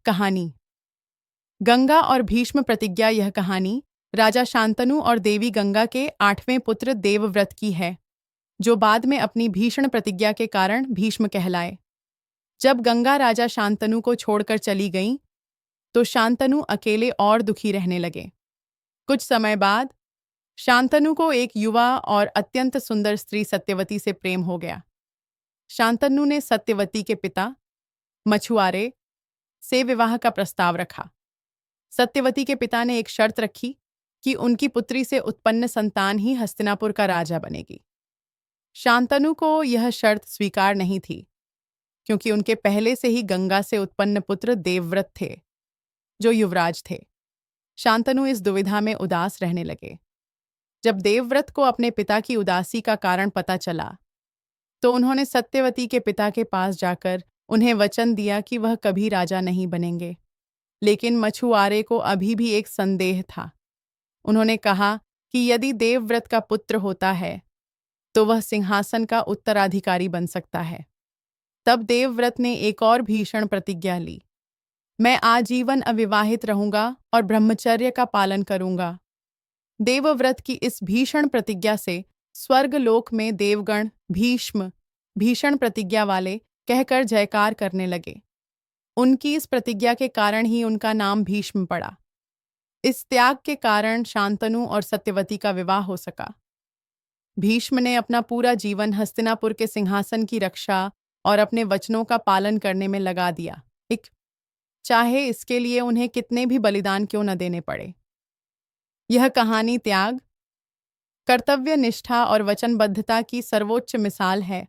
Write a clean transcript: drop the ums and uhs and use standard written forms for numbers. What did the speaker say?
कहानी गंगा और भीष्म प्रतिज्ञा। यह कहानी राजा शांतनु और देवी गंगा के 8वें पुत्र देवव्रत की है, जो बाद में अपनी भीषण प्रतिज्ञा के कारण भीष्म कहलाए। जब गंगा राजा शांतनु को छोड़कर चली गईं, तो शांतनु अकेले और दुखी रहने लगे। कुछ समय बाद शांतनु को एक युवा और अत्यंत सुंदर स्त्री सत्यवती से प्रेम हो गया। शांतनु ने सत्यवती के पिता मछुआरे से विवाह का प्रस्ताव रखा। सत्यवती के पिता ने एक शर्त रखी कि उनकी पुत्री से उत्पन्न संतान ही हस्तिनापुर का राजा बनेगी। शांतनु को यह शर्त स्वीकार नहीं थी, क्योंकि उनके पहले से ही गंगा से उत्पन्न पुत्र देवव्रत थे, जो युवराज थे। शांतनु इस दुविधा में उदास रहने लगे। जब देवव्रत को अपने पिता की उदासी का कारण पता चला, तो उन्होंने सत्यवती के पिता के पास जाकर उन्हें वचन दिया कि वह कभी राजा नहीं बनेंगे। लेकिन मछुआरे को अभी भी एक संदेह था। उन्होंने कहा कि यदि देवव्रत का पुत्र होता है, तो वह सिंहासन का उत्तराधिकारी बन सकता है। तब देवव्रत ने एक और भीषण प्रतिज्ञा ली। मैं आजीवन अविवाहित रहूंगा और ब्रह्मचर्य का पालन करूंगा। देवव्रत की इस भीषण प्रतिज्ञा से स्वर्गलोक में देवगण भीष्म भीषण प्रतिज्ञा वाले कहकर जयकार करने लगे। उनकी इस प्रतिज्ञा के कारण ही उनका नाम भीष्म पड़ा। इस त्याग के कारण शांतनु और सत्यवती का विवाह हो सका। भीष्म ने अपना पूरा जीवन हस्तिनापुर के सिंहासन की रक्षा और अपने वचनों का पालन करने में लगा दिया, चाहे इसके लिए उन्हें कितने भी बलिदान क्यों न देने पड़े। यह कहानी त्याग, कर्तव्य निष्ठा और वचनबद्धता की सर्वोच्च मिसाल है।